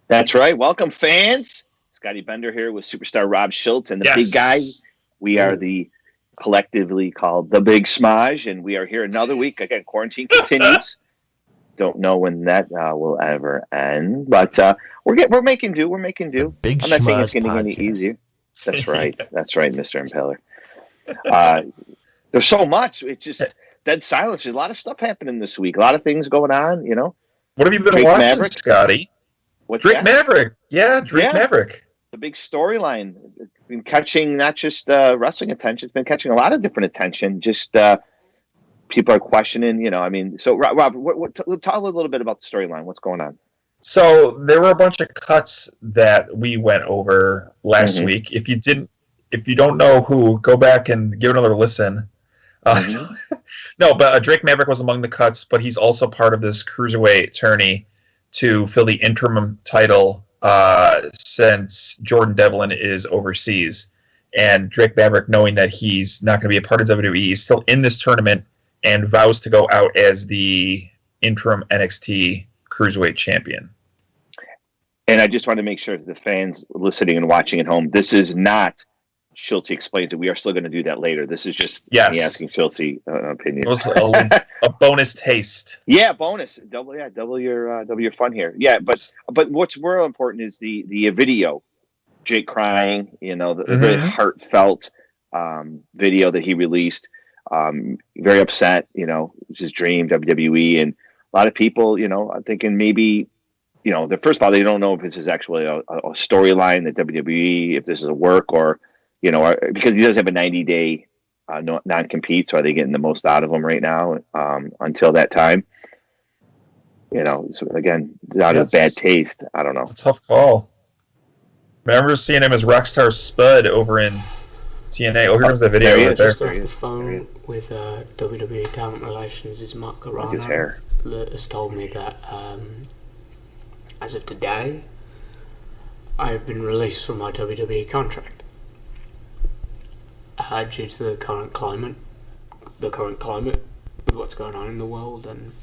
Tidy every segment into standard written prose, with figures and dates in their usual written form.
That's right. Welcome, fans. Scotty Bender here with superstar Rob Schulz and the big guy. We are the collectively called the Big Smudge, and we are here another week. Again, quarantine continues. Don't know when that will ever end, but we're making do. We're making do. Big I'm not saying it's Schmuzz getting any podcast. easier. That's right. That's right, Mr. Impaler. There's so much. It's just dead silence. There's a lot of stuff happening this week. A lot of things going on. You know. What have you been Drake watching, Maverick? Scotty? What's Drake that? Maverick. Yeah, Drake Maverick. The big storyline. It's been catching not just wrestling attention, it's been catching a lot of different attention. Just people are questioning, I mean, so Rob, tell a little bit about the storyline. What's going on? So there were a bunch of cuts that we went over last week. If you don't know who, go back and give another listen. No, but Drake Maverick was among the cuts, but he's also part of this Cruiserweight tourney to fill the interim title since Jordan Devlin is overseas. And Drake Maverick, knowing that he's not going to be a part of WWE, is still in this tournament and vows to go out as the interim NXT Cruiserweight champion. And I just want to make sure the fans listening and watching at home, this is not Schulzie Explains it. We are still going to do that later. This is just me asking Schulzie opinion. It was a bonus taste. Yeah, bonus. Double your fun here. Yeah, but what's more important is the video. Jake crying, the very heartfelt video that he released. Very upset, his dream, WWE, and a lot of people, are thinking maybe, first of all, they don't know if this is actually a storyline that WWE, if this is a work or, because he does have a 90-day non-compete, so are they getting the most out of him right now until that time? So again, not a bad taste. I don't know. It's a tough call. Remember seeing him as Rockstar Spud over in TNA. Oh, here's the video right there. Just got off the phone with WWE Talent Relations. Is Mark Garano. His hair has told me that as of today, I have been released from my WWE contract. Due to the current climate with what's going on in the world, and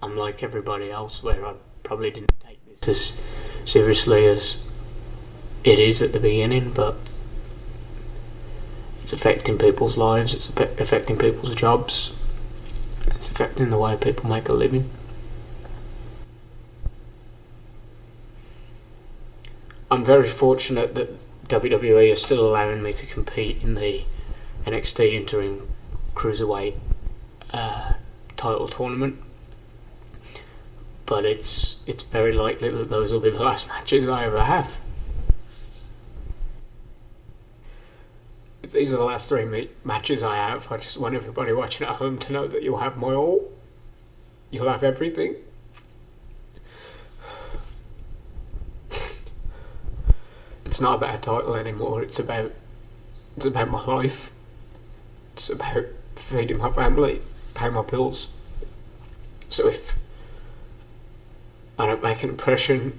I'm like everybody else where I probably didn't take this as seriously as it is at the beginning, but it's affecting people's lives, it's affecting people's jobs, it's affecting the way people make a living. I'm very fortunate that WWE is still allowing me to compete in the NXT Interim Cruiserweight title tournament, but it's very likely that those will be the last matches I ever have. If these are the last three matches I have, I just want everybody watching at home to know that you'll have my all. You'll have everything. It's not about a title anymore. It's about my life. It's about feeding my family, paying my bills. So if I don't make an impression,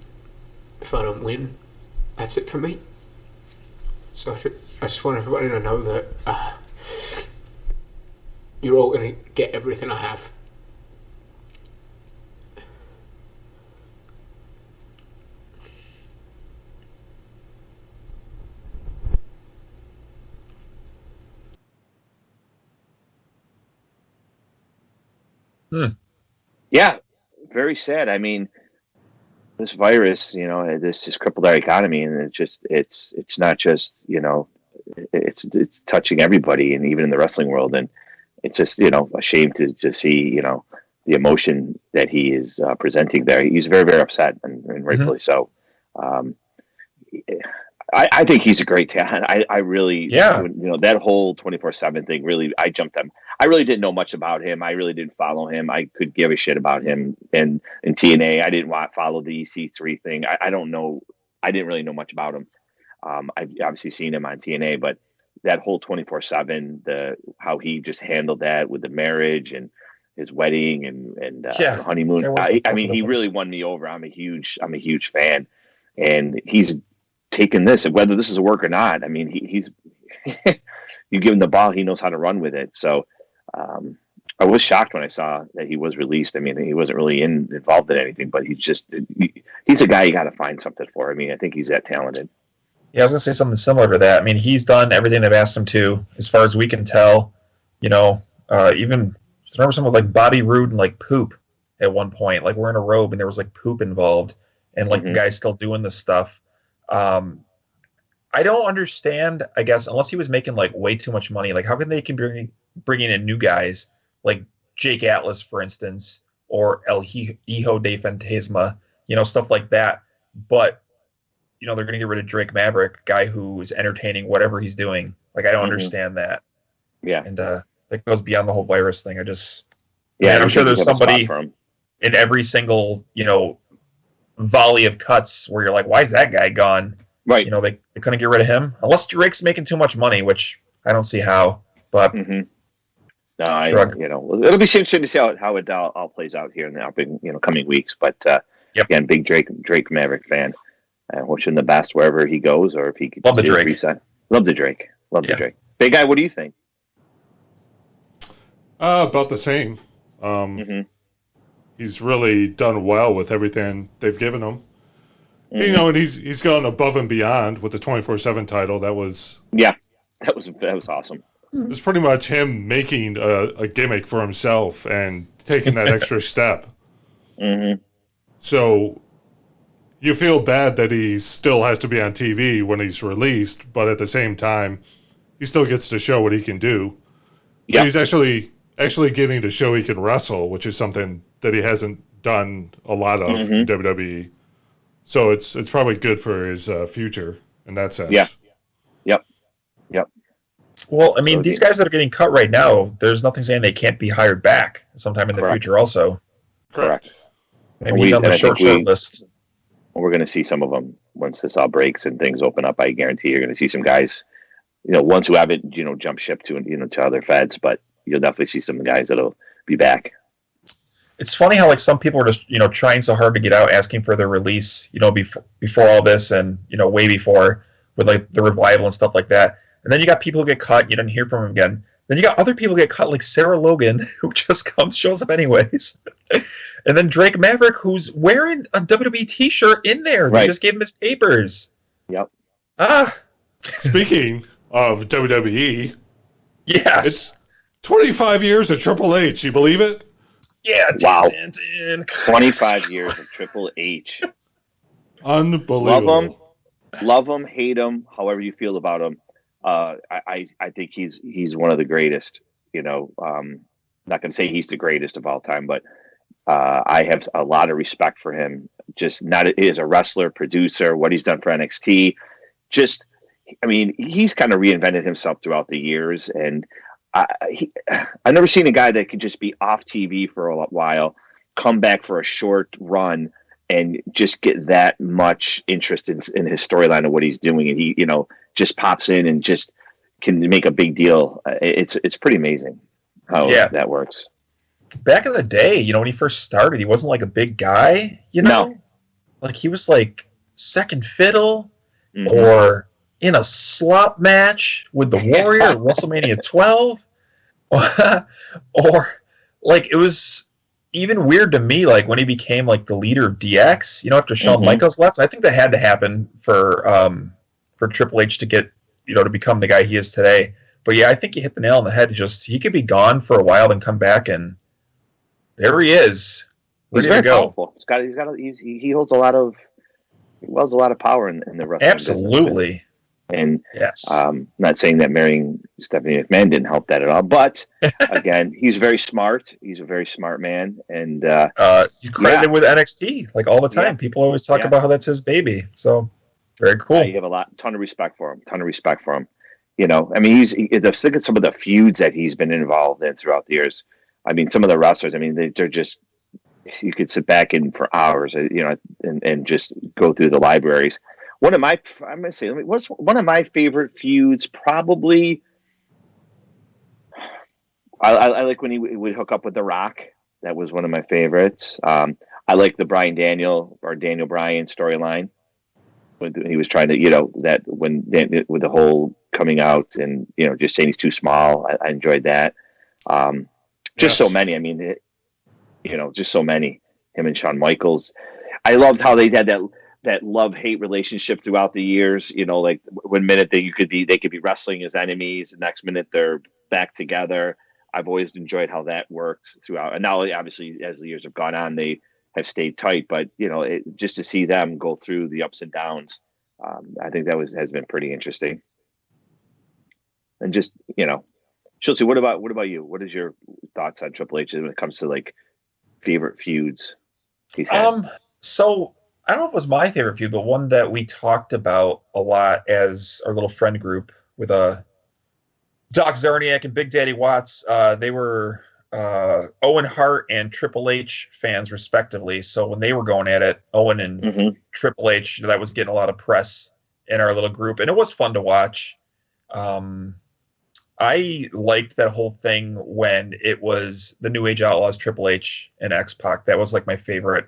if I don't win, that's it for me. So I just want everybody to know that you're all going to get everything I have. Yeah, very sad. I mean, this virus, this has crippled our economy, and it's not just, it's touching everybody, and even in the wrestling world, and it's just, a shame to see, the emotion that he is presenting there. He's very, very upset, and rightfully so. I think he's a great talent. I really, that whole 24/7 thing, really, I jumped on. I really didn't know much about him. I really didn't follow him. I could give a shit about him. And in TNA, I didn't follow the EC3 thing. I don't know. I didn't really know much about him. I've obviously seen him on TNA, but that whole 24/7, how he just handled that with the marriage and his wedding and honeymoon. I mean, he really won me over. I'm a huge fan, and he's taken this, whether this is a work or not. I mean, he's you give him the ball, he knows how to run with it. So I was shocked when I saw that he was released. I mean, he wasn't really involved in anything, but he's a guy you got to find something for. I mean, I think he's that talented. Yeah, I was gonna say something similar to that. I mean, he's done everything they've asked him to, as far as we can tell. Even I remember something like Bobby Roode and like poop at one point. Like we're in a robe and there was like poop involved, and like the guy's still doing this stuff. I don't understand. I guess unless he was making like way too much money, like how can they bringing in new guys like Jake Atlas, for instance, or El Hijo de Fantasma, stuff like that. But they're going to get rid of Drake Maverick, guy who is entertaining whatever he's doing. Like I don't understand that. Yeah, and that goes beyond the whole virus thing. I'm sure there's somebody in every single volley of cuts where you're like, why is that guy gone? Right. They couldn't get rid of him unless Drake's making too much money, which I don't see how. But no, it'll be interesting to see how it all plays out here in the coming weeks. But again, big Drake Maverick fan. Wish him the best wherever he goes, or if he could love the Drake. Reset. Love the Drake. Love the Drake. Big guy, what do you think? About the same. He's really done well with everything they've given him. And he's gone above and beyond with the 24/7 title. That was awesome. It was pretty much him making a gimmick for himself and taking that extra step. So you feel bad that he still has to be on TV when he's released, but at the same time, he still gets to show what he can do. Yeah. He's actually getting to show he can wrestle, which is something that he hasn't done a lot of in WWE. So it's probably good for his future in that sense. Yeah. Yep. Well, I mean, these guys that are getting cut right now, there's nothing saying they can't be hired back sometime in the future also. Correct. Maybe he's on the short list. We're going to see some of them once this all breaks and things open up. I guarantee you're going to see some guys, ones who haven't, jumped ship to other feds, but you'll definitely see some guys that'll be back. It's funny how like some people are just, trying so hard to get out, asking for their release, before all this and, way before with like the revival and stuff like that. And then you got people who get cut. You didn't hear from them again. Then you got other people who get cut like Sarah Logan, who just shows up anyways. And then Drake Maverick, who's wearing a WWE t-shirt in there. Right. They just gave him his papers. Yep. Speaking of WWE. Yes. It's 25 years of Triple H. You believe it? Yeah. Wow. 25 years of Triple H. Unbelievable. Love him, hate him, however you feel about him. I think he's one of the greatest. Not going to say he's the greatest of all time, but I have a lot of respect for him. Just not as a wrestler, producer, what he's done for NXT. He's kind of reinvented himself throughout the years, and I've never seen a guy that could just be off TV for a while, come back for a short run, and just get that much interest in his storyline of what he's doing, and he just pops in and just can make a big deal. It's pretty amazing how that works. Back in the day, when he first started, he wasn't like a big guy, No. Like he was like second fiddle or in a slop match with the Warrior at WrestleMania 12. Or like it was even weird to me, like when he became like the leader of DX, after Shawn Michaels left. I think that had to happen for Triple H to get, to become the guy he is today. But yeah, I think you hit the nail on the head. He could be gone for a while and come back, and there he is. He's very powerful. He holds a lot of power in the wrestling Absolutely. Business. And yes, not saying that marrying Stephanie McMahon didn't help that at all, but again, he's very smart. He's a very smart man, and he's credited with NXT like all the time. Yeah. People always talk about how that's his baby. So very cool. You have ton of respect for him. Look at some of the feuds that he's been involved in throughout the years. Some of the wrestlers. They're just, you could sit back for hours, and just go through the libraries. One of my favorite feuds, probably. I like when he would hook up with The Rock. That was one of my favorites. I like the Daniel Bryan storyline when he was trying to, with the whole coming out and just saying he's too small. I enjoyed that. Just so many. I mean, just so many. Him and Shawn Michaels. I loved how they had that love-hate relationship throughout the years. Like one minute they could be wrestling as enemies, the next minute they're back together. I've always enjoyed how that worked throughout. And now, obviously, as the years have gone on, they have stayed tight. But just to see them go through the ups and downs, I think that has been pretty interesting. And just Schulze, what about you? What is your thoughts on Triple H when it comes to like favorite feuds he's had? So I don't know if it was my favorite feud, but one that we talked about a lot as our little friend group with Doc Zarniak and Big Daddy Watts. They were Owen Hart and Triple H fans, respectively. So when they were going at it, Owen and Triple H, that was getting a lot of press in our little group, and it was fun to watch. I liked that whole thing when it was the New Age Outlaws, Triple H and X-Pac. That was like my favorite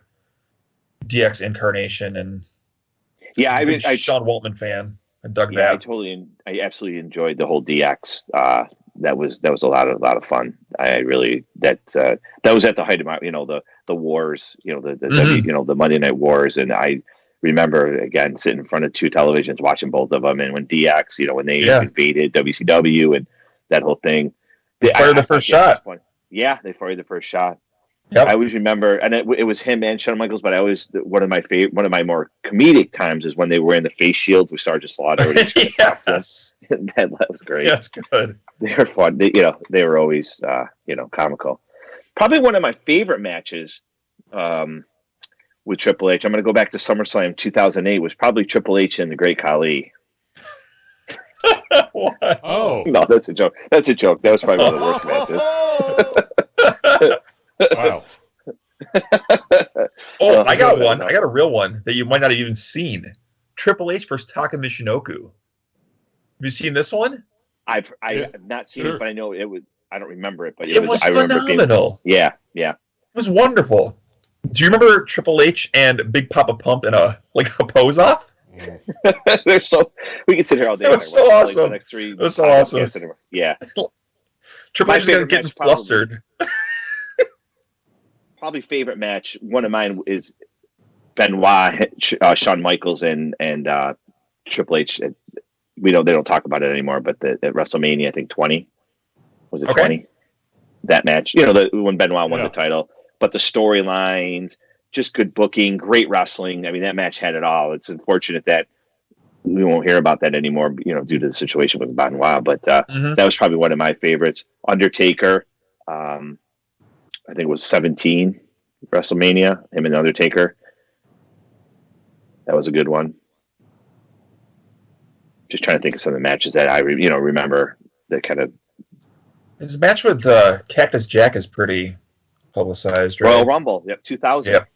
DX incarnation, and I'm a Sean Waltman fan. I dug that. I absolutely enjoyed the whole DX. That was a lot of fun. I really that was at the height of my the wars, the Monday Night Wars, and I remember again sitting in front of two televisions watching both of them. And when DX, when they invaded WCW and that whole thing, they fired the first shot. Yeah, they fired the first shot. Yep. I always remember, and it was him and Shawn Michaels. But one of my more comedic times is when they were wearing the face shields with Sergeant Slaughter. Yes, that was great. That's good. They were fun. They were always comical. Probably one of my favorite matches with Triple H. I'm going to go back to SummerSlam 2008. Was probably Triple H and the Great Khali. What? Oh no, that's a joke. That's a joke. That was probably one of the worst matches. Wow. I got one. I got a real one that you might not have even seen. Triple H versus Taka Michinoku. Have you seen this one? I've not seen it, but I know it was. I don't remember it, but it was phenomenal. Yeah. It was wonderful. Do you remember Triple H and Big Papa Pump in a pose off? They're we can sit here all day. It was so awesome. It was so awesome. Yeah. Triple H is getting flustered. Probably favorite match. One of mine is Benoit, Shawn Michaels, and Triple H. They don't talk about it anymore, but at WrestleMania, I think 20 was it 20? That match, when Benoit won the title. But the storylines, just good booking, great wrestling. I mean, that match had it all. It's unfortunate that we won't hear about that anymore, due to the situation with Benoit. But that was probably one of my favorites. Undertaker, I think it was 17 WrestleMania, him and Undertaker. That was a good one. Just trying to think of some of the matches that I remember that kind of. His match with Cactus Jack is pretty publicized, right? Royal Rumble, 2000. Yep.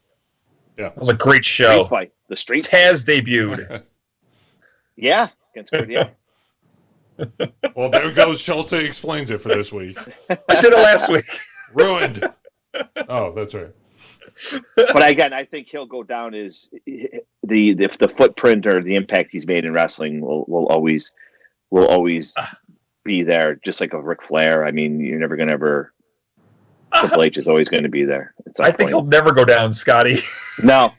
Yeah. It was a great show. Street fight. The Street Taz debuted. Yeah, against Gordy. Well, there goes Schulze Explains It for this week. I did it last week. Ruined. Oh, that's right. But again, I think he'll go down as the footprint or the impact he's made in wrestling will always be there, just like a Ric Flair. I mean, you're never going to ever. Triple H is always going to be there. I think he'll never go down, Scotty. No,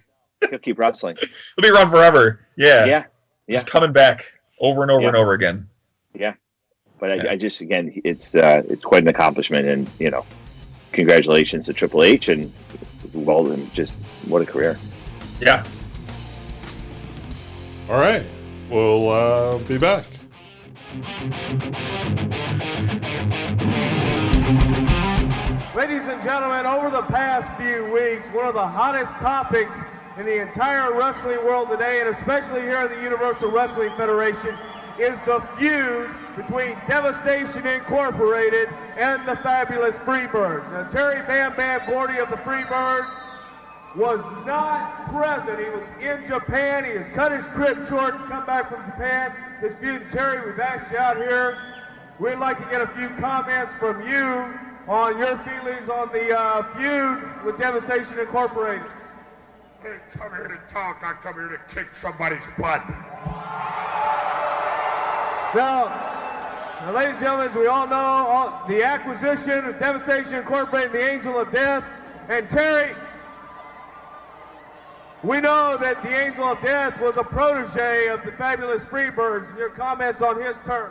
he'll keep wrestling. He'll be around forever. Yeah. He's coming back over and over and over again. Yeah, but I just it's quite an accomplishment, and congratulations to Triple H and just what a career. Yeah. All right, we'll be back. Ladies and gentlemen, over the past few weeks, one of the hottest topics in the entire wrestling world today, and especially here at the Universal Wrestling Federation, is the feud between Devastation Incorporated and the Fabulous Freebirds. Now, Terry Bam Bam Gordy of the Freebirds was not present. He was in Japan. He has cut his trip short and come back from Japan. This feud, Terry, we've asked you out here. We'd like to get a few comments from you on your feelings on the feud with Devastation Incorporated. I didn't come here to talk. I come here to kick somebody's butt. Now, Now, ladies and gentlemen, as we all know, the acquisition of Devastation Incorporated, the Angel of Death, and Terry, we know that the Angel of Death was a protege of the fabulous Freebirds. Your comments on his turn?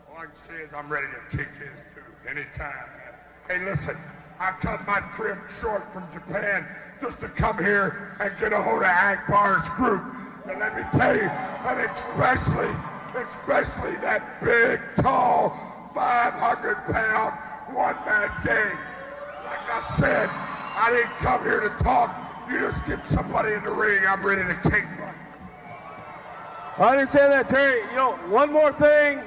All I can say is I'm ready to kick his too, anytime, man. Hey, listen, I cut my trip short from Japan just to come here and get a hold of Akbar's group. And let me tell you, and especially that big, tall, 500-pound, one-man gang. Like I said, I didn't come here to talk. You just get somebody in the ring, I'm ready to kick one. I understand that, Terry. One more thing,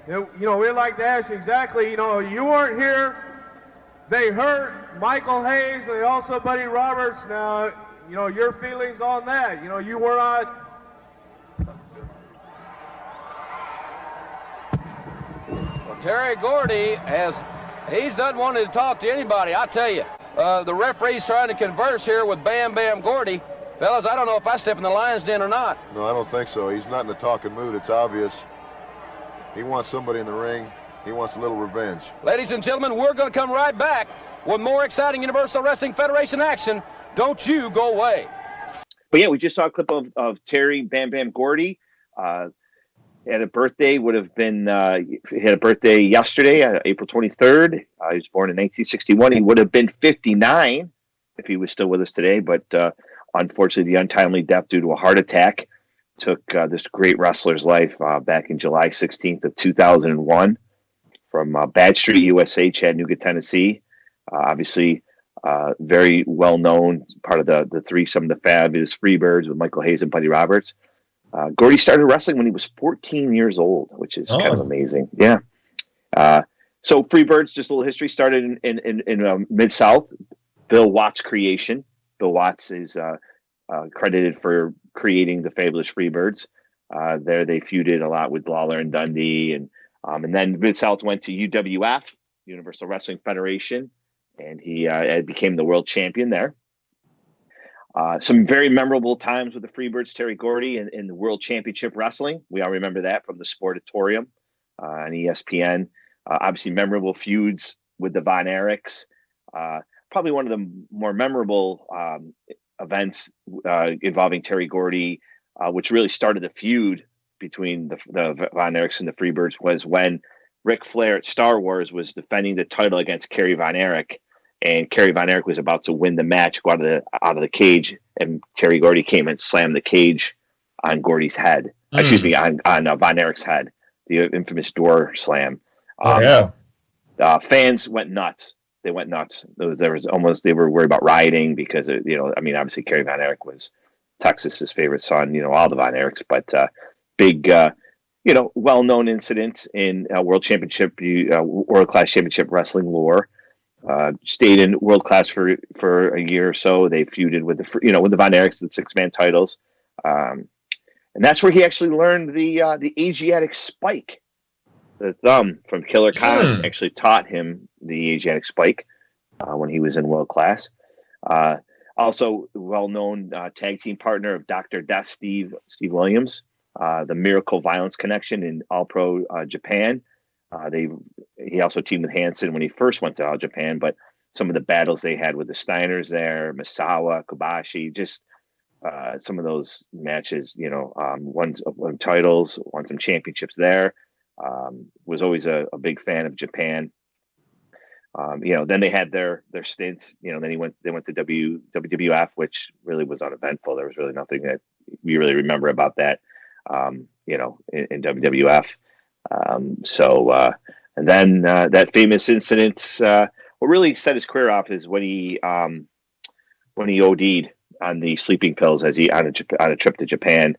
we'd like to ask you exactly, you weren't here. They hurt Michael Hayes, and they also Buddy Roberts. Now, your feelings on that. You were not. Well, Terry Gordy he's not wanting to talk to anybody, I tell you. The referee's trying to converse here with Bam Bam Gordy. Fellas, I don't know if I step in the lion's den or not. No, I don't think so. He's not in the talking mood. It's obvious. He wants somebody in the ring. He wants a little revenge. Ladies and gentlemen, we're going to come right back with more exciting Universal Wrestling Federation action. Don't you go away. But yeah, we just saw a clip of Terry Bam Bam Gordy. Had a birthday, he had a birthday yesterday, April 23rd. He was born in 1961. He would have been 59 if he was still with us today, but unfortunately, the untimely death due to a heart attack took this great wrestler's life back in July 16th of 2001 from Bad Street, USA, Chattanooga, Tennessee. Obviously, very well-known, part of the threesome, the Fabulous Freebirds with Michael Hayes and Buddy Roberts. Gordy started wrestling when he was 14 years old, which is kind of amazing. Yeah. So Freebirds, just a little history, started in Mid-South. Bill Watts' creation. Bill Watts is credited for creating the Fabulous Freebirds. There they feuded a lot with Lawler and Dundee. And then Mid-South went to UWF, Universal Wrestling Federation, and he became the world champion there. Some very memorable times with the Freebirds, Terry Gordy, in the World Championship Wrestling. We all remember that from the Sportatorium on ESPN. Obviously, memorable feuds with the Von Erichs. Probably one of the more memorable events involving Terry Gordy, which really started the feud between the Von Erichs and the Freebirds, was when Ric Flair at Star Wars was defending the title against Kerry Von Erich. And Kerry Von Erich was about to win the match, go out of the cage, and Terry Gordy came and slammed the cage on Gordy's head. Excuse me, on Von Erich's head, the infamous door slam. Fans went nuts. They went nuts. They were worried about rioting because obviously Kerry Von Erich was Texas's favorite son. All the Von Erichs, but big, well-known incident in World Class Championship Wrestling lore. Stayed in World Class for a year or so. They feuded with the Von Erichs, the 6-man titles, and that's where he actually learned the Asiatic spike, the thumb from Killer Khan. Actually taught him the Asiatic spike when he was in World Class. Also, well-known tag team partner of Dr. Death, Steve Williams, the Miracle Violence Connection in All Pro Japan. He also teamed with Hansen when he first went to All Japan, but some of the battles they had with the Steiners there, Misawa, Kobashi, just some of those matches, won titles, won some championships there. Was always a big fan of Japan. Then they had their stints. Then they went to WWF, which really was uneventful. There was really nothing that we really remember about that. In WWF. And then that famous incident, what really set his career off is when he OD'd on the sleeping pills as he on a trip to Japan.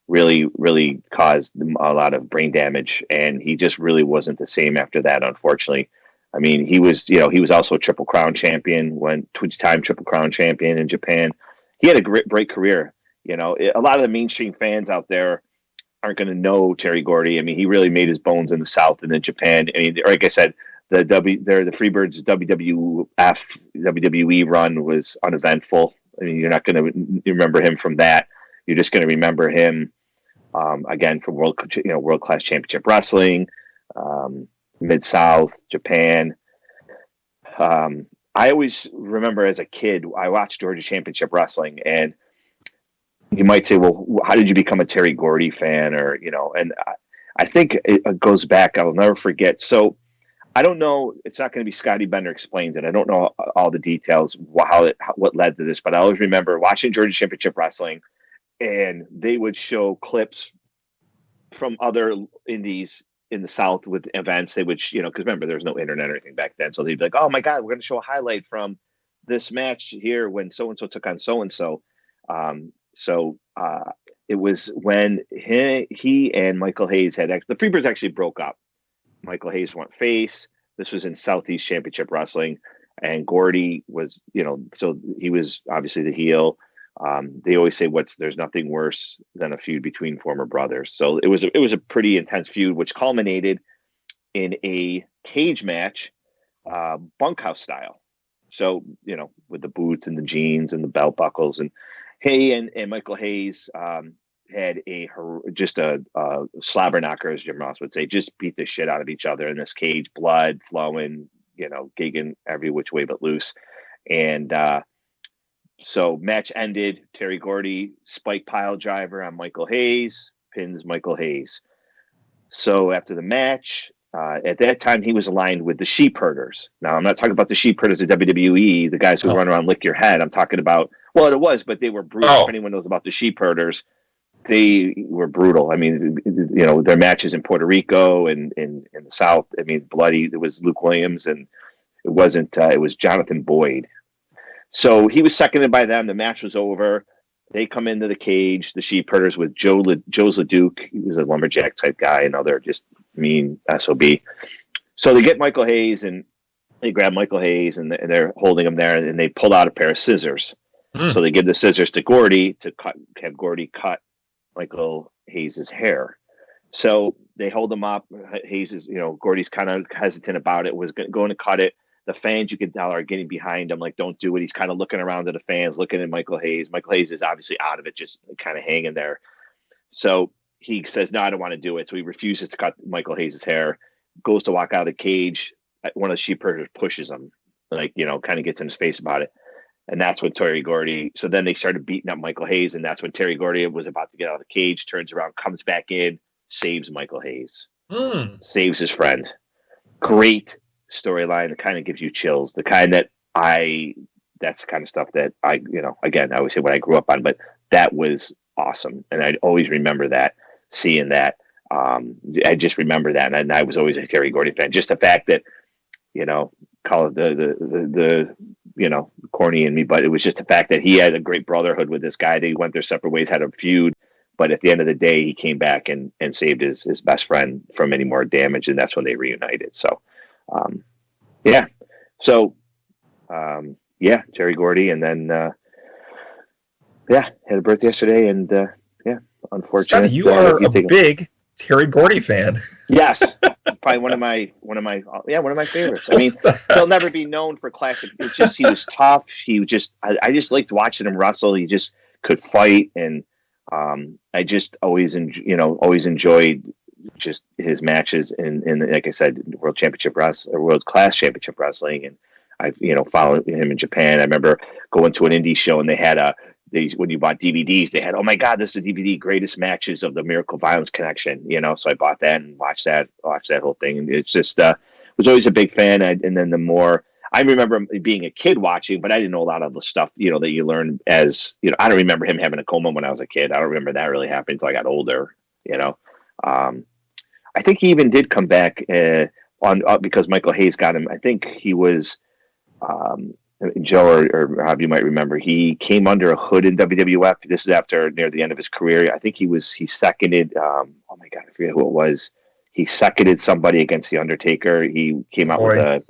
Really caused a lot of brain damage, and he just really wasn't the same after that, unfortunately. I mean, he was also a Triple Crown champion, two-time Triple Crown champion in Japan. He had a great career. A lot of the mainstream fans out there aren't going to know Terry Gordy. I mean, he really made his bones in the South and in Japan. I mean, like I said, the Freebirds WWE run was uneventful. I mean, you're not going to remember him from that. You're just going to remember him again from World Class Championship Wrestling, Mid-South, Japan. I always remember as a kid, I watched Georgia Championship Wrestling, and you might say, well, how did you become a Terry Gordy fan? Or, and I think it goes back, I'll never forget. So I don't know, it's not going to be Scotty Bender Explains It. I don't know all the details, what led to this, but I always remember watching Georgia Championship Wrestling, and they would show clips from other indies in the South with events. They would, because remember, there was no internet or anything back then. So they'd be like, oh my God, we're going to show a highlight from this match here when so-and-so took on so-and-so. It was when he and Michael Hayes the Freebirds actually broke up. Michael Hayes went face. This was in Southeast Championship Wrestling. And Gordy was, so he was obviously the heel. They always say there's nothing worse than a feud between former brothers. So it was a pretty intense feud, which culminated in a cage match, bunkhouse style. So, with the boots and the jeans and the belt buckles, and and Michael Hayes had a slobber knocker, as Jim Ross would say, just beat the shit out of each other in this cage, blood flowing, gigging every which way but loose. And so match ended. Terry Gordy spike pile driver on Michael Hayes, pins Michael Hayes. So after the match, at that time he was aligned with the Sheep Herders. Now I'm not talking about the Sheep Herders of WWE, the guys who run around lick your head. I'm talking about, but they were brutal. If anyone knows about the Sheep Herders, they were brutal. I mean, their matches in Puerto Rico and in the South, I mean, bloody. It was Luke Williams, and it was Jonathan Boyd. So he was seconded by them. The match was over. They come into the cage, the Sheep Herders, with Joe LeDuc. He was a lumberjack type guy, and they're just mean SOB. So they get Michael Hayes, and they grab Michael Hayes, and they're holding him there, and they pull out a pair of scissors. So they give the scissors to Gordy to have Gordy cut Michael Hayes' hair. So they hold him up. Hayes is, Gordy's kind of hesitant about it, was going to cut it. The fans, you can tell, are getting behind him, like, don't do it. He's kind of looking around to the fans, looking at Michael Hayes. Michael Hayes is obviously out of it, just kind of hanging there. So he says, no, I don't want to do it. So he refuses to cut Michael Hayes' hair, goes to walk out of the cage. One of the Sheep Herders pushes him, kind of gets in his face about it. And that's when Terry Gordy, so then they started beating up Michael Hayes, and that's when Terry Gordy was about to get out of the cage, turns around, comes back in, saves Michael Hayes, saves his friend. Great storyline that kind of gives you chills. The kind that's the kind of stuff that I again, I always say what I grew up on, but that was awesome. And I'd always remember that, seeing that. I just remember that. And I was always a Terry Gordy fan. Just the fact that, call it the corny in me, but it was just the fact that he had a great brotherhood with this guy. They went their separate ways, had a feud, but at the end of the day, he came back and saved his best friend from any more damage, and that's when they reunited. So, Terry Gordy, and then had a birthday yesterday, and unfortunately, Scotty, you are a big Terry Gordy fan. Yes. Probably one of my favorites. I mean, he'll never be known for classic. It's just, he was tough. I just liked watching him wrestle. He just could fight, and I just always enjoyed just his matches in like I said, World Class Championship Wrestling, and I've followed him in Japan. I remember going to an indie show, and they had when you bought DVDs, they had, oh my God, this is a DVD, greatest matches of the Miracle Violence Connection, so I bought that and watched that whole thing. And it's just, was always a big fan. And then the more, I remember being a kid watching, but I didn't know a lot of the stuff, that you learn as, I don't remember him having a coma when I was a kid. I don't remember that really happening until I got older, I think he even did come back because Michael Hayes got him. I think he was, Joe or Rob, you might remember, he came under a hood in WWF. This is after near the end of his career. I think he seconded, oh my God, I forget who it was. He seconded somebody against The Undertaker. He came out with a,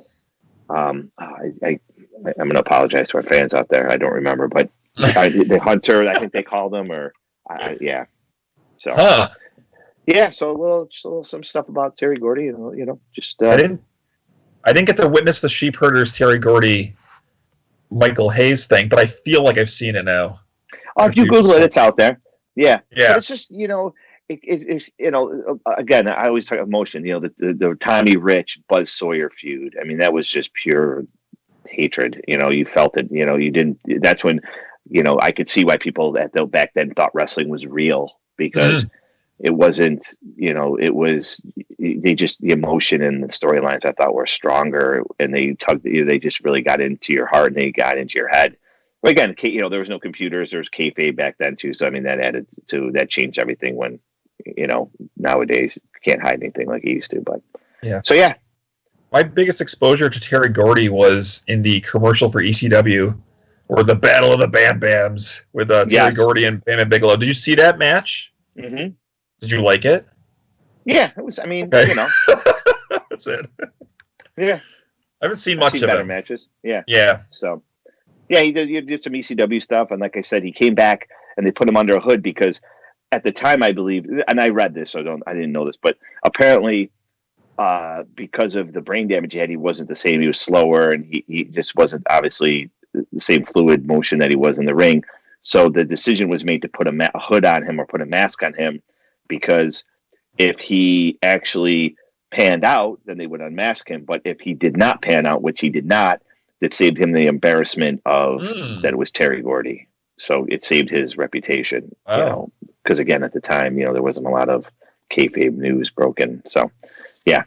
I'm going to apologize to our fans out there. I don't remember, but the Hunter, I think they called him, or So, so a little some stuff about Terry Gordy, just. I didn't get to witness the Sheep Herders Terry Gordy Michael Hayes thing, but I feel like I've seen it now. Oh, if you Google it, it's out there. Yeah. Yeah. But it's just, again, I always talk emotion. The Tommy Rich Buzz Sawyer feud. I mean, that was just pure hatred. You felt it. You didn't. That's when, I could see why people back then thought wrestling was real, because it wasn't. It was the emotion and the storylines I thought were stronger, and they just really got into your heart and they got into your head. But again, there was no computers. There was kayfabe back then too. So I mean, that changed everything. When nowadays you can't hide anything like you used to. But yeah. So yeah, my biggest exposure to Terry Gordy was in the commercial for ECW, or the Battle of the Bam Bams with Terry Gordy and Bam Bam Bigelow. Did you see that match? Mm-hmm. Did you like it? Yeah, it was. I mean, okay. That's it. Yeah, I haven't seen much of better it. Matches. Yeah. Yeah. So, yeah, he did some ECW stuff, and like I said, he came back and they put him under a hood because at the time, I believe, and I read this, so I didn't know this, but apparently, because of the brain damage he had, he wasn't the same. He was slower, and he just wasn't obviously the same fluid motion that he was in the ring. So the decision was made to put a hood on him or put a mask on him, because if he actually panned out, then they would unmask him. But if he did not pan out, which he did not, that saved him the embarrassment of that it was Terry Gordy. So it saved his reputation, because again, at the time, there wasn't a lot of kayfabe news broken. So, yeah.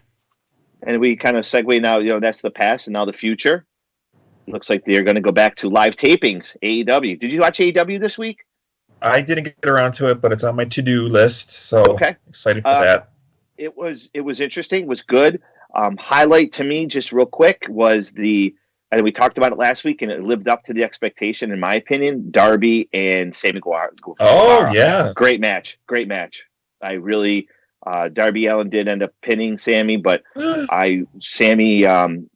And we kind of segue now, that's the past and now the future. Looks like they're going to go back to live tapings, AEW. Did you watch AEW this week? I didn't get around to it, but it's on my to-do list, so excited for that. It was interesting. It was good. Highlight to me, just real quick, was and we talked about it last week, and it lived up to the expectation, in my opinion, Darby and Sammy Guevara. Oh, yeah. Great match. I really, Darby Allin did end up pinning Sammy, but I thought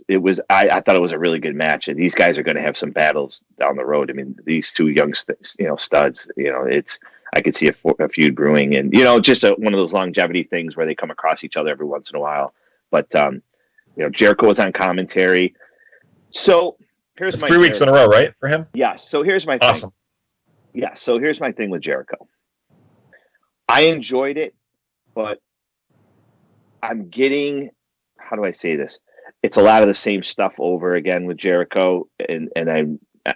it was a really good match, and these guys are going to have some battles down the road. I mean, these two young, studs, I could see a feud brewing, and, just one of those longevity things where they come across each other every once in a while. But, Jericho was on commentary. So here's it's 3 weeks in a row, right, for him? Yeah. So here's my awesome. Thing. Yeah. So here's my thing with Jericho. I enjoyed it, but I'm getting, how do I say this? It's a lot of the same stuff over again with Jericho, and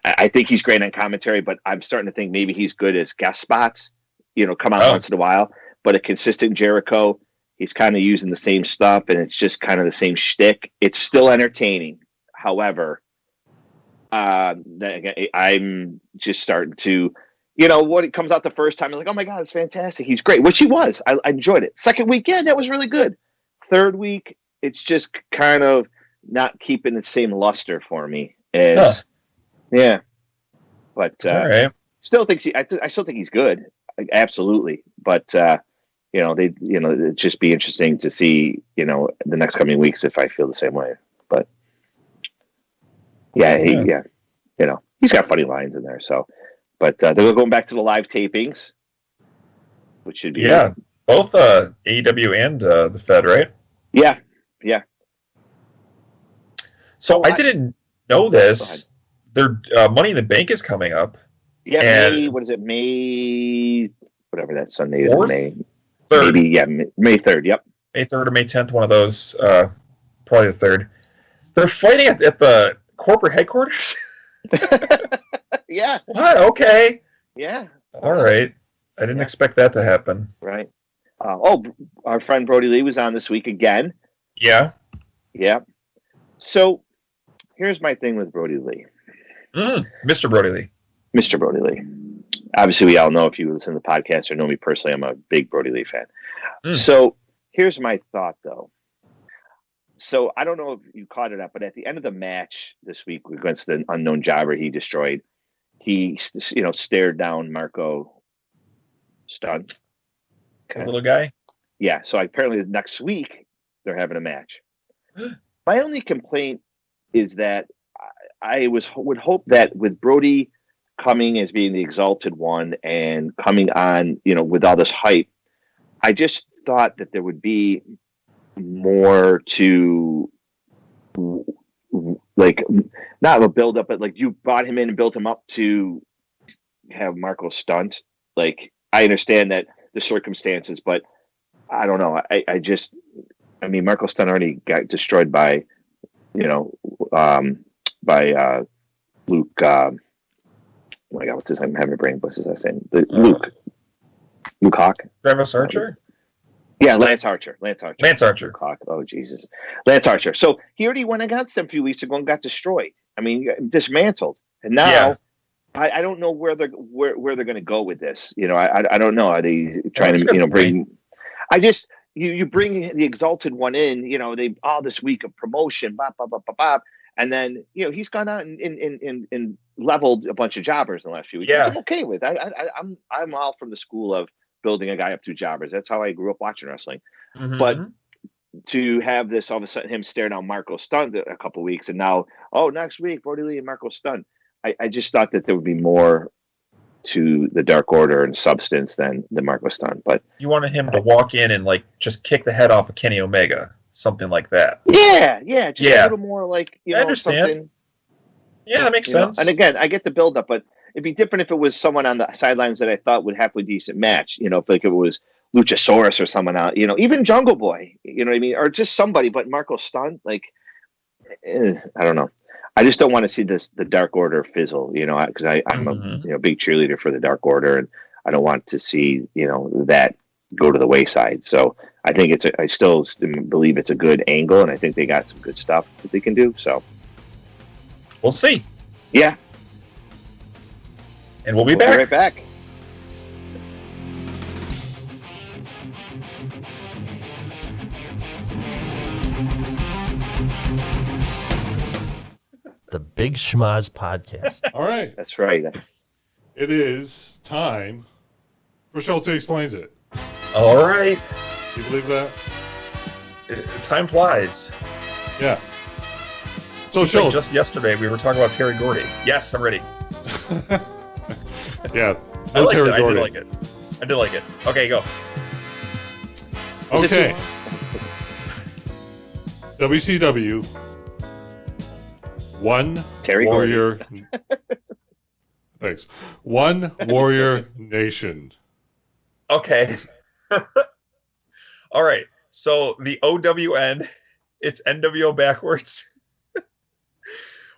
I think he's great on commentary, but I'm starting to think maybe he's good as guest spots. Come out once in a while, but a consistent Jericho, he's kind of using the same stuff, and it's just kind of the same shtick. It's still entertaining. However, I'm just starting to, what it comes out the first time, I'm like, oh my God, it's fantastic. He's great, which he was. I enjoyed it. Second week, yeah, that was really good. Third week, it's just kind of not keeping the same luster for me as, yeah. But I still think he's good, absolutely. But it'd just be interesting to see, the next coming weeks if I feel the same way. But he's got funny lines in there. So, but they're going back to the live tapings, which should be both AEW and the Fed, right? Yeah. So I didn't know this. Their Money in the Bank is coming up. Yeah, May, what is it? May, whatever that Sunday is. 4th? May 3rd. Maybe, May 3rd. Yep. May 3rd or May 10th, one of those. Probably the 3rd. They're fighting at the corporate headquarters? Yeah. What? Okay. Yeah. All right. I didn't expect that to happen. Right. Our friend Brodie Lee was on this week again. Yeah. Yeah. So here's my thing with Brodie Lee. Mr. Brodie Lee. Mr. Brodie Lee. Obviously, we all know, if you listen to the podcast or know me personally, I'm a big Brodie Lee fan. So here's my thought, though. So I don't know if you caught it up, but at the end of the match this week against the unknown jobber he destroyed, he stared down Marco Stunt. The little guy? Yeah. So apparently next week they're having a match. My only complaint is that I would hope that with Brodie coming as being the Exalted One and coming on, with all this hype, I just thought that there would be more to, like, not a build up, but like you brought him in and built him up to have Marco Stunt. Like, I understand that the circumstances, but I don't know. I mean, Marco Stunt already got destroyed by, Luke. Oh my God, what's his name? I'm having a brain. What's his last name? Luke Hawk. Travis Archer. Yeah, Lance Archer. Lance Archer. Luke Hawk. Oh Jesus, Lance Archer. So he already went against them a few weeks ago and got destroyed. I mean, dismantled. And now I don't know where they're going to go with this. I don't know. Are they trying to bring? I just you bring the Exalted One in. They this week of promotion, bop, bop, bop, bop, bop. And then, he's gone out and leveled a bunch of jobbers in the last few weeks. Yeah. Which I'm okay with. I'm all from the school of building a guy up through jobbers. That's how I grew up watching wrestling. Mm-hmm. But to have this all of a sudden him stare down Marco Stunt a couple of weeks, and now next week Brodie Lee and Marco Stunt. I just thought that there would be more to the Dark Order and substance than the Marco Stunt. But you wanted him to walk in and just kick the head off of Kenny Omega. Something like that. Yeah. Just a little more like, I understand. Something. Yeah, that makes sense. And again, I get the build up, but it'd be different if it was someone on the sidelines that I thought would have a decent match. If it was Luchasaurus or someone out, even Jungle Boy, you know what I mean? Or just somebody, but Marco Stunt, I don't know. I just don't want to see the Dark Order fizzle, because I'm a big cheerleader for the Dark Order, and I don't want to see, that go to the wayside. So I think I still believe it's a good angle, and I think they got some good stuff that they can do. So we'll see. Yeah. And we'll be back. Be right back. The Big Schmaz Podcast. All right. That's right. It is time for Schulzie Explains It. All right. Do you believe that? Time flies. Yeah. So Schulz. Just yesterday we were talking about Terry Gordy. Yes, I'm ready. Yeah. No Terry Gordy. I did like it. Okay, go. Okay. WCW. One Terry Warrior. Thanks. One Warrior Nation. Okay. All right. So the OWN, it's NWO backwards.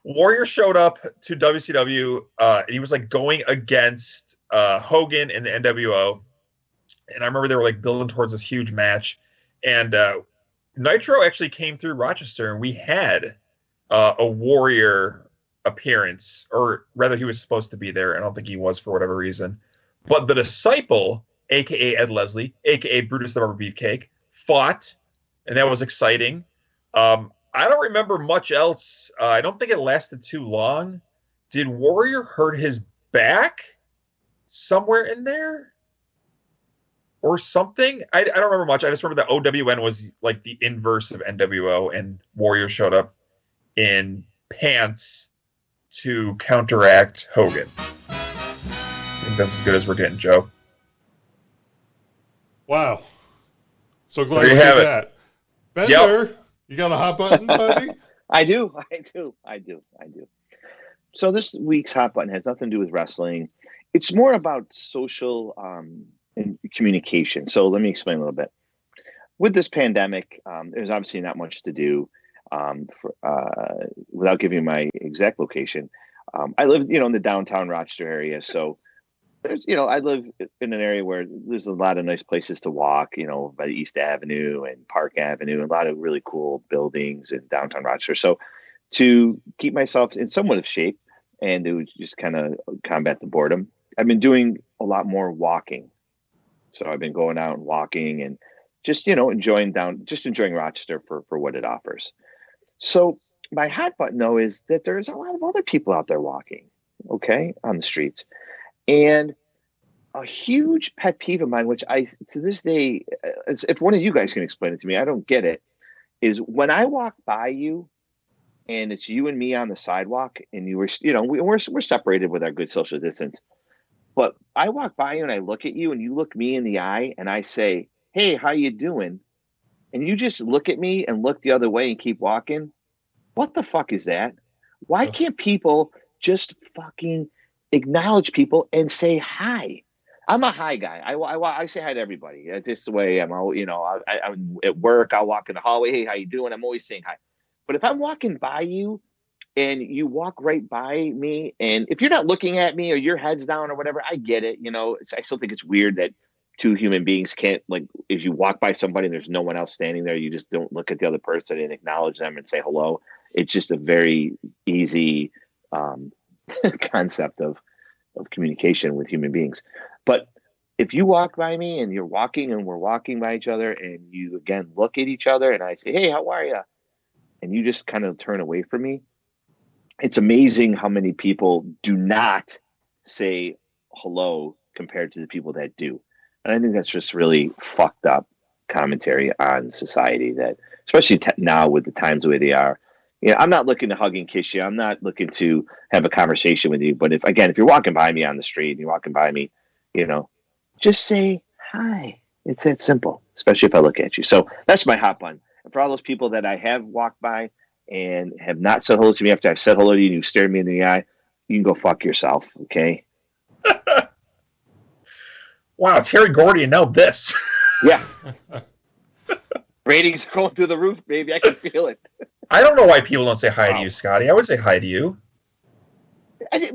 Warrior showed up to WCW, and he was going against Hogan and the NWO. And I remember they were building towards this huge match. And Nitro actually came through Rochester, and we had a Warrior appearance, or rather, he was supposed to be there. I don't think he was for whatever reason. But the Disciple, aka Ed Leslie, aka Brutus the Barber Beefcake, fought, and that was exciting. I don't remember much else. I don't think it lasted too long. Did Warrior hurt his back somewhere in there? Or something? I don't remember much. I just remember that OWN was the inverse of NWO, and Warrior showed up in pants to counteract Hogan. I think that's as good as we're getting, Joe. Wow. So glad there you you have did it. that. Bender, you got a hot button, buddy? I do. So this week's hot button has nothing to do with wrestling. It's more about social and communication. So let me explain a little bit. With this pandemic, there's obviously not much to do. Without giving my exact location, I live, in the downtown Rochester area. So there's, I live in an area where there's a lot of nice places to walk, by East Avenue and Park Avenue, and a lot of really cool buildings in downtown Rochester. So to keep myself in somewhat of shape and to just kind of combat the boredom, I've been doing a lot more walking. So I've been going out and walking and just, enjoying Rochester for what it offers. So my hot button, though, is that there's a lot of other people out there walking, okay, on the streets. And a huge pet peeve of mine, which to this day, if one of you guys can explain it to me, I don't get it, is when I walk by you and it's you and me on the sidewalk and we're separated with our good social distance. But I walk by you and I look at you and you look me in the eye and I say, hey, how you doing? And you just look at me and look the other way and keep walking. What the fuck is that? Why can't people just fucking acknowledge people and say hi? I'm a hi guy. I say hi to everybody. That's just the way I'm. I'm at work. I'll walk in the hallway. Hey, how you doing? I'm always saying hi. But if I'm walking by you and you walk right by me, and if you're not looking at me or your head's down or whatever, I get it. I still think it's weird that two human beings can't, like, if you walk by somebody and there's no one else standing there, you just don't look at the other person and acknowledge them and say hello. It's just a very easy concept of communication with human beings. But if you walk by me and you're walking and we're walking by each other and you again look at each other and I say, hey, how are you? And you just kind of turn away from me. It's amazing how many people do not say hello compared to the people that do. And I think that's just really fucked up commentary on society, that especially now with the times the way they are. I'm not looking to hug and kiss you. I'm not looking to have a conversation with you. But if you're walking by me on the street and you're walking by me, just say hi. It's that simple, especially if I look at you. So that's my hot button. And for all those people that I have walked by and have not said hello to me after I've said hello to you and you stared me in the eye, you can go fuck yourself, okay? Wow, Terry Gordy, now this. Yeah. Ratings going through the roof, baby. I can feel it. I don't know why people don't say hi to you, Scotty. I would say hi to you.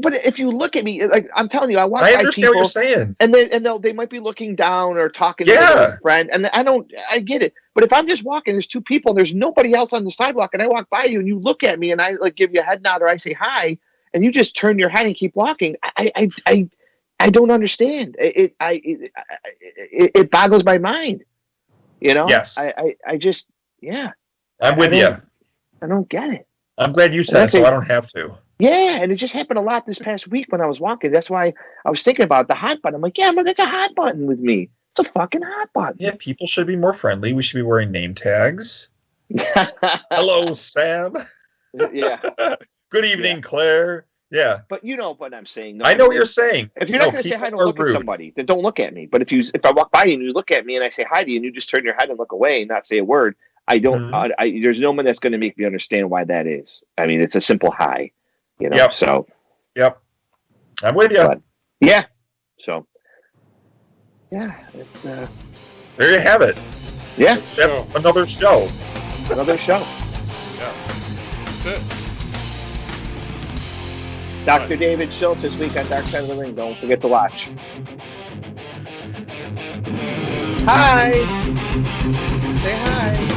But if you look at me, like I'm telling you, I walk by people. I understand what you're saying. And they might be looking down or talking to their friend. And I get it. But if I'm just walking, there's two people and there's nobody else on the sidewalk and I walk by you and you look at me and I like give you a head nod or I say hi and you just turn your head and keep walking. I don't understand. It boggles my mind. Yes. I just, yeah. I'm with you. I don't get it. I'm glad you said it, so I don't have to. Yeah, and it just happened a lot this past week when I was walking. That's why I was thinking about the hot button. I'm like, yeah, but that's a hot button with me. It's a fucking hot button. Yeah, people should be more friendly. We should be wearing name tags. Hello, Sam. Yeah. Good evening, Claire. Yeah. But you know what I'm saying. I know what you're saying. If you're not going to say hi, don't look at somebody. Then don't look at me. But if I walk by you and you look at me and I say hi to you and you just turn your head and look away and not say a word, I don't. There's no one that's going to make me understand why that is. I mean, it's a simple hi. Yep. So. Yep. I'm with you. But, yeah. So. Yeah. There you have it. Yeah. That's another show. Another show. Yeah. That's it. Dr. David Schulz this week on Dark Side of the Ring. Don't forget to watch. Hi. Say hi.